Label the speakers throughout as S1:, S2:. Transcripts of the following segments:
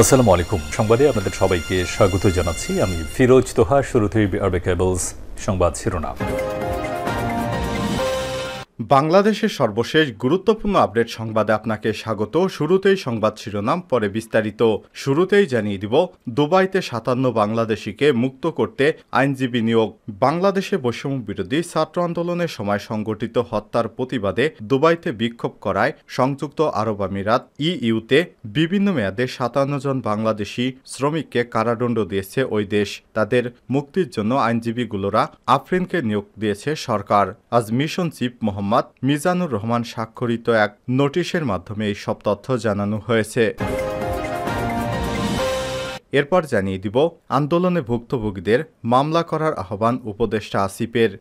S1: আসসালামু আলাইকুম। সংবাদে আপনাদের সবাইকে স্বাগত জানাচ্ছি। আমি ফিরোজ তোহা। শুরুতেই আরবে কেবলস সংবাদ শিরোনাম।
S2: বাংলাদেশের সর্বশেষ গুরুত্বপূর্ণ আপডেট সংবাদে আপনাকে স্বাগত। শুরুতেই সংবাদ শিরোনাম, পরে বিস্তারিত। শুরুতেই জানিয়ে দিব, দুবাইতে ৫৭ বাংলাদেশিকে মুক্ত করতে আইনজীবী নিয়োগ। বাংলাদেশে বৈষম্য বিরোধী ছাত্র আন্দোলনের সময় সংগঠিত হত্যার প্রতিবাদে দুবাইতে বিক্ষোভ করায় সংযুক্ত আরব আমিরাত ইইউতে বিভিন্ন মেয়াদে ৫৭ জন বাংলাদেশি শ্রমিককে কারাদণ্ড দিয়েছে ওই দেশ। তাদের মুক্তির জন্য আইনজীবীগুলোরা আফরিনকে নিয়োগ দিয়েছে সরকার। আজ মিশন চিফ মোহাম্মদ মিজানুর রহমান স্বাক্ষরিত এক নোটিশের মাধ্যমে এই সব তথ্য জানানো হয়েছে। এরপর জানিয়ে দিব, আন্দোলনে ভুক্তভোগীদের মামলা করার আহ্বান উপদেষ্টা আসিফের।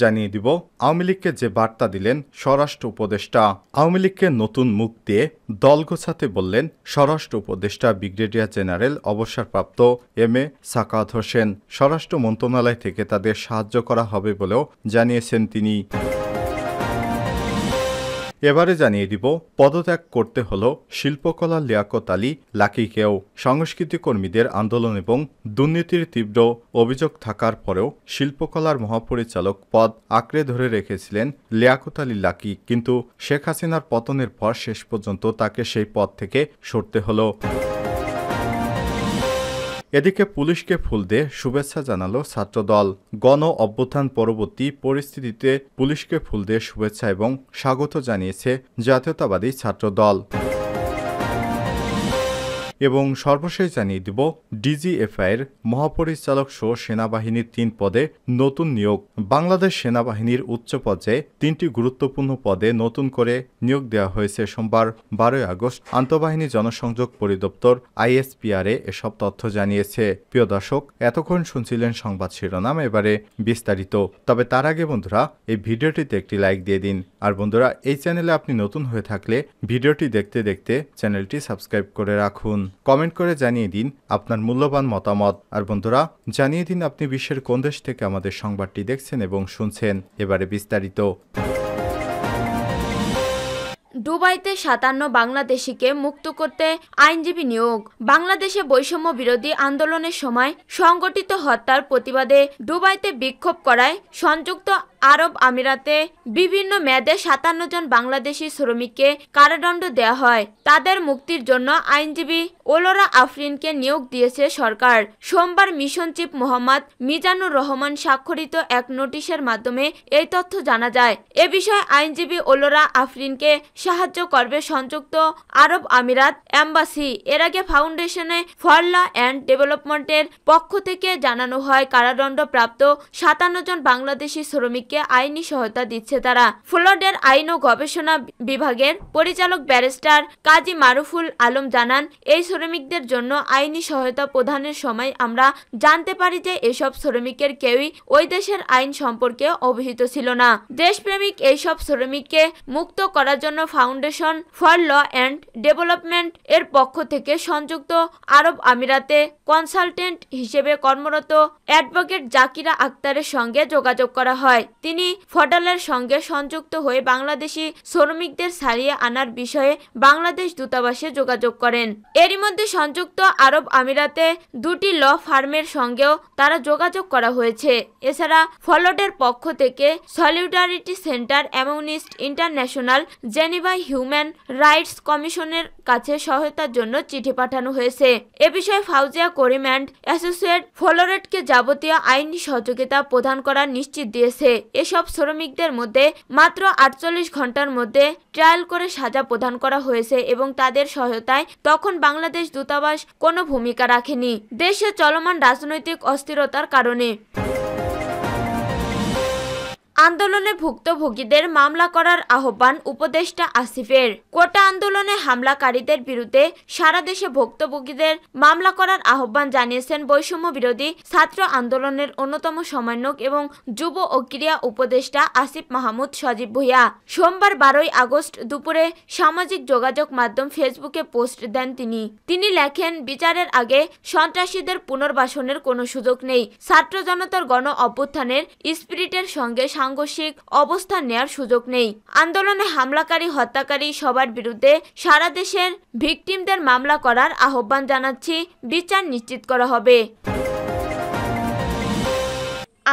S2: জানিয়ে দিব, আওয়ামী লীগকে যে বার্তা দিলেন স্বরাষ্ট্র উপদেষ্টা। আওয়ামী লীগকে নতুন মুখ দিয়ে দল গোছাতে বললেন স্বরাষ্ট্র উপদেষ্টা ব্রিগেডিয়ার জেনারেল অবসরপ্রাপ্ত এম.এ. সাখাওয়াত হোসেন। স্বরাষ্ট্র মন্ত্রণালয় থেকে তাদের সাহায্য করা হবে বলেও জানিয়েছেন তিনি। এবারে জানিয়ে দিব, পদত্যাগ করতে হলো শিল্পকলার লিয়াকত আলী লাকিকেও। সংস্কৃতি কর্মীদের আন্দোলন এবং দুর্নীতির তীব্র অভিযোগ থাকার পরেও শিল্পকলার মহাপরিচালক পদ আঁকড়ে ধরে রেখেছিলেন লিয়াকত আলী লাকি, কিন্তু শেখ হাসিনার পতনের পর শেষ পর্যন্ত তাকে সেই পদ থেকে সরতে হলো। এদিকে পুলিশকে ফুল দিয়ে শুভেচ্ছা জানালো ছাত্রদল। গণ অভ্যুত্থান পরবর্তী পরিস্থিতিতে পুলিশকে ফুল দিয়ে শুভেচ্ছা এবং স্বাগত জানিয়েছে জাতীয়তাবাদী ছাত্রদল। এবং সর্বশেষ জানিয়ে দিব, ডিজিএফআইয়ের মহাপরিচালক সহ সেনাবাহিনীর ৩ পদে নতুন নিয়োগ। বাংলাদেশ সেনাবাহিনীর উচ্চ পর্যায়ে 3টি গুরুত্বপূর্ণ পদে নতুন করে নিয়োগ দেওয়া হয়েছে। সোমবার 12 আগস্ট আন্তঃবাহিনী জনসংযোগ পরিদপ্তর আইএসপিআরে এসব তথ্য জানিয়েছে। প্রিয় দর্শক, এতক্ষণ শুনছিলেন সংবাদ শিরোনাম, এবারে বিস্তারিত। তবে তার আগে বন্ধুরা, এই ভিডিওটিতে একটি লাইক দিয়ে দিন। আর বন্ধুরা, এই চ্যানেলে আপনি নতুন হয়ে থাকলে ভিডিওটি দেখতে দেখতে চ্যানেলটি সাবস্ক্রাইব করে রাখুন। কমেন্ট করে জানিয়ে দিন আপনার মূল্যবান মতামত। আর বন্ধুরা, জানিয়ে দিন আপনি বিশ্বের কোন দেশ থেকে আমাদের সংবাদটি দেখছেন এবং শুনছেন। এবারে বিস্তারিত।
S3: দুবাইতে ৫৭ বাংলাদেশিকে মুক্ত করতে আইনজীবী নিয়োগ। বাংলাদেশে বৈষম্য বিরোধী আন্দোলনের সময় সংগঠিত হত্যার প্রতিবাদে দুবাইতে বিক্ষোভ করায় সংযুক্ত আরব আমিরাতে বিভিন্ন মেয়াদে ৫৭ জন বাংলাদেশি শ্রমিককে কারাদণ্ড দেওয়া হয়। তাদের মুক্তির জন্য আইনজীবী ওলরা আফরিনকে নিয়োগ দিয়েছে সরকার। সোমবার মিশন চিফ মোহাম্মদ মিজানুর রহমান স্বাক্ষরিত এক নোটিশের মাধ্যমে এই তথ্য জানা যায়। এ বিষয়ে আইনজীবী ওলরা আফরিনকে সাহায্য করবে সংযুক্ত আরব আমিরাত এম্বাসি। এর আগে ফাউন্ডেশনে ফর ল অ্যান্ড ডেভেলপমেন্টের পক্ষ থেকে জানানো হয়, কারাদণ্ডপ্রাপ্ত ৫৭ জন বাংলাদেশি শ্রমিককে আইনি সহায়তা দিচ্ছে তারা। ফ্লোরিডার আইন ও গবেষণা বিভাগের পরিচালক ব্যারিস্টার কাজী মারুফুল আলম জানান, এই শ্রমিকদের জন্য আইনি সহায়তা প্রদানের সময় আমরা জানতে পারি যে এসব শ্রমিকের কেউই ওই দেশের আইন সম্পর্কে অবহিত ছিল না। দেশপ্রেমিক এইসব শ্রমিককে মুক্ত করার জন্য foundation for law and development এর পক্ষ থেকে সংযুক্ত আরব আমিরাতে কনসালটেন্ট হিসেবে কর্মরত অ্যাডভোকেট জাকিরা আক্তারের সঙ্গে যোগাযোগ করা হয়। তিনি ফডালের সঙ্গে সংযুক্ত হয়ে বাংলাদেশি শ্রমিকদের ছাড়িয়ে আনার বিষয়ে বাংলাদেশ দূতাবাসে যোগাযোগ করেন। এরই মধ্যে সংযুক্ত আরব আমিরাতে 2টি ল ফার্মের সঙ্গেও তারা যোগাযোগ করা হয়েছে। এছাড়া ফ্লোরিডার পক্ষ থেকে solidarity centre, Amnesty international, Geneva human rights কমিশনের কাছে সহায়তার জন্য চিঠি পাঠানো হয়েছে। এ বিষয়ে ফাউজিয়া করিম অ্যান্ড অ্যাসোসিয়েট ফ্লোরিডাকে যাবতীয় আইনি সহযোগিতা প্রদান করা নিশ্চিত দিয়েছে। এসব শ্রমিকদের মধ্যে মাত্র 48 ঘন্টার মধ্যে ট্রায়াল করে সাজা প্রদান করা হয়েছে এবং তাদের সহায়তায় তখন বাংলাদেশ দূতাবাস কোনো ভূমিকা রাখেনি দেশে চলমান রাজনৈতিক অস্থিরতার কারণে। আন্দোলনে ভুক্তভোগীদের মামলা করার আহ্বান উপদেষ্টা আসিফের। কোটা আন্দোলনে হামলাকারীদের বিরুদ্ধে সারা দেশে ভুক্তভোগীদের মামলা করার আহ্বান জানিয়েছেন বৈষম্য বিরোধী ছাত্র আন্দোলনের অন্যতম সমন্বয়ক এবং যুব ও ক্রীড়া উপদেষ্টা আসিফ মাহমুদ সজীব ভূঁইয়া। সোমবার 12 আগস্ট দুপুরে সামাজিক যোগাযোগ মাধ্যম ফেসবুকে পোস্ট দেন তিনি লেখেন, বিচারের আগে সন্ত্রাসীদের পুনর্বাসনের কোনো সুযোগ নেই। ছাত্র জনতার গণ অভ্যুত্থানের স্পিরিটের সঙ্গে সাংঘর্ষিক অবস্থান নেয়ার সুযোগ নেই। আন্দোলনে হামলাকারী, হত্যাকারী সবার বিরুদ্ধে সারা দেশের ভিকটিমদের মামলা করার আহ্বান জানাচ্ছি। বিচার নিশ্চিত করা হবে।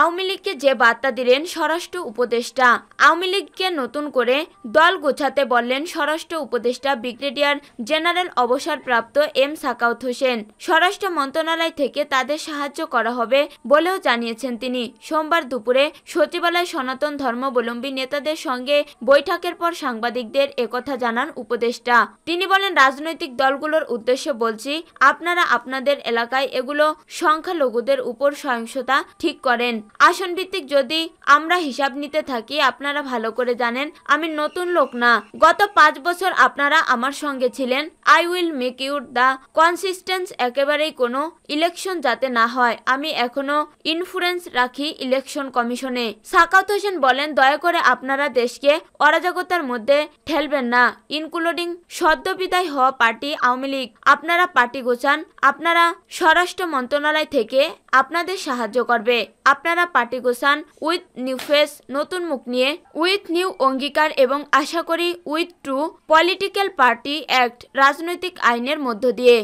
S3: আওয়ামী লীগকে যে বার্তা দিলেন স্বরাষ্ট্র উপদেষ্টা। আওয়ামী লীগকে নতুন করে দল গোছাতে বললেন স্বরাষ্ট্র উপদেষ্টা ব্রিগেডিয়ার জেনারেল অবসরপ্রাপ্ত এম সাখাওয়াত হোসেন। স্বরাষ্ট্র মন্ত্রণালয় থেকে তাদের সাহায্য করা হবে বলেও জানিয়েছেন তিনি। সোমবার দুপুরে সচিবালয়ে সনাতন ধর্মাবলম্বী নেতাদের সঙ্গে বৈঠকের পর সাংবাদিকদের একথা জানান উপদেষ্টা। তিনি বলেন, রাজনৈতিক দলগুলোর উদ্দেশ্যে বলছি, আপনারা আপনাদের এলাকায় এগুলো সংখ্যালঘুদের উপর সহিংসতা ঠিক করেন। আসন ভিত্তিক যদি আমরা হিসাব নিতে থাকি, আপনারা ভালো করে জানেন আমি নতুন লোক না। গত 5 বছর আপনারা আমার সঙ্গে ছিলেন। I will make you the consistence একেবারেই কোনো ইলেকশন যাতে না হয়, আমি এখনো ইনফ্লুয়েন্স রাখি ইলেকশন কমিশনে। সাখাওয়াত হোসেন বলেন, দয়া করে আপনারা দেশকে অরাজকতার মধ্যে ঠেলবেন না, ইনক্লুডিং সদ্য বিদায় হওয়া পার্টি আওয়ামী লীগ। আপনারা পার্টি গোছান, আপনারা স্বরাষ্ট্র মন্ত্রণালয় থেকে আপনাদের সাহায্য করবে। আপনারা পার্টি গোছান উইথ নিউ ফেস, নতুন মুখ নিয়ে, উইথ নিউ অঙ্গীকার এবং আশা করি with true political party act, রাজনৈতিক আইনের মধ্য দিয়ে।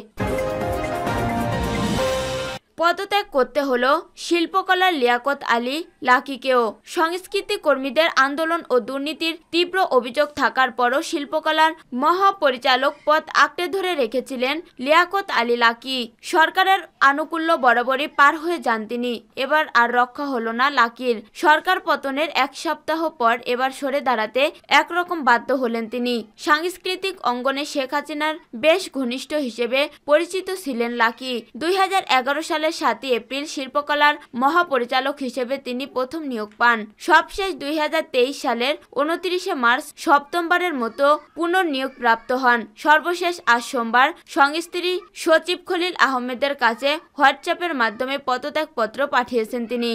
S3: পদত্যাগ করতে হলো শিল্পকলার লিয়াকত আলী লাকিকেও। সংস্কৃতি কর্মীদের আন্দোলন ও দুর্নীতির তীব্র অভিযোগ থাকার পরও শিল্পকলার মহাপরিচালক পদ আঁকড়ে ধরে রেখেছিলেন লিয়াকত আলী লাকি। সরকারের আনুকূল্য বরাবরই পার হয়ে যান তিনি। এবার আর রক্ষা হলো না লাকির। সরকার পতনের 1 সপ্তাহ পর এবার সরে দাঁড়াতে একরকম বাধ্য হলেন তিনি। সাংস্কৃতিক অঙ্গনে শেখ হাসিনার বেশ ঘনিষ্ঠ হিসেবে পরিচিত ছিলেন লাকি। 2011 সালে 7 এপ্রিল শিল্পকলার মহাপরিচালক হিসেবে তিনি প্রথম নিয়োগ পান। সবশেষ 2023 সালের 29 মার্চ সপ্তমবারের মতো পুনর্নিয়োগ প্রাপ্ত হন। সর্বশেষ আজ সোমবার সংস্থার সচিব খলিল আহমেদের কাছে হোয়াটসঅ্যাপের মাধ্যমে পদত্যাগপত্র পাঠিয়েছেন তিনি।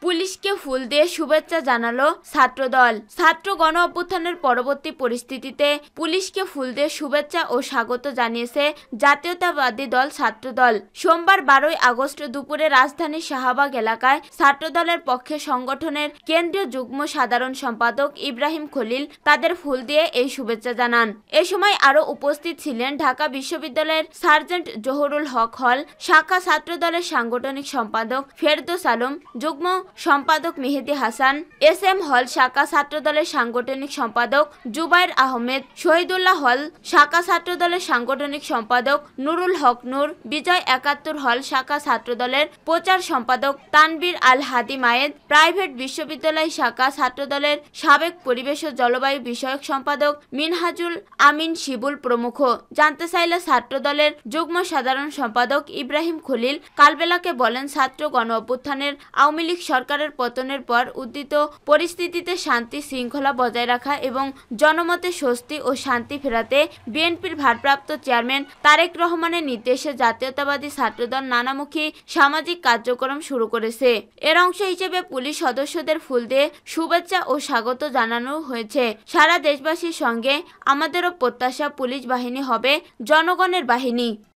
S3: পুলিশকে ফুল দিয়ে শুভেচ্ছা জানালো ছাত্রদল। ছাত্র গণ অভ্যুত্থানের পরবর্তী পরিস্থিতিতে পুলিশকে ফুল দিয়ে শুভেচ্ছা ও স্বাগত জানিয়েছে জাতীয়তাবাদী দল ছাত্রদল। সোমবার 12 আগস্ট দুপুরে রাজধানীর শাহবাগ এলাকায় ছাত্রদলের পক্ষে সংগঠনের কেন্দ্রীয় যুগ্ম সাধারণ সম্পাদক ইব্রাহিম খলিল তাদের ফুল দিয়ে এই শুভেচ্ছা জানান। এ সময় আরও উপস্থিত ছিলেন ঢাকা বিশ্ববিদ্যালয়ের সার্জেন্ট জহুরুল হক হল, শাখা ছাত্রদলের সাংগঠনিক সম্পাদক ফেরদৌস আলম, যুগ্ম সম্পাদক মেহেদি হাসান, SM হল শাখা ছাত্রদলের সাংগঠনিক সম্পাদক জুবাইর আহমেদ, শহীদুল্লাহ হল শাখা ছাত্রদলের সাংগঠনিক সম্পাদক নুরুল হক নূর, বিজয় 71 হল শাখা ছাত্রদলের প্রচার সম্পাদক তানবীর আল হাদি মায়েদ, প্রাইভেট বিশ্ববিদ্যালয় শাখা ছাত্রদলের সাবেক পরিবেশ ও জলবায়ু বিষয়ক সম্পাদক মিনহাজুল আমিন শিবুল প্রমুখ। জানতে চাইলে ছাত্রদলের যুগ্ম সাধারণ সম্পাদক ইব্রাহিম খলিল কালবেলাকে বলেন, ছাত্র গণ অভ্যুত্থানের আওয়ামী লীগ সরকারের পতনের পর উদ্দিত পরিস্থিতিতে শান্তি শৃঙ্খলা বজায় রাখা এবং জনমতে স্বস্তি ও শান্তি ফেরাতে বিএনপির ভারপ্রাপ্ত চেয়ারম্যান তারেক রহমানের নির্দেশে জাতীয়তাবাদী ছাত্রদল নানামুখী সামাজিক কার্যক্রম শুরু করেছে। এর অংশ হিসেবে পুলিশ সদস্যদের ফুল দিয়ে শুভেচ্ছা ও স্বাগত জানানো হয়েছে। সারা দেশবাসীর সঙ্গে আমাদেরও প্রত্যাশা, পুলিশ বাহিনী হবে জনগণের বাহিনী।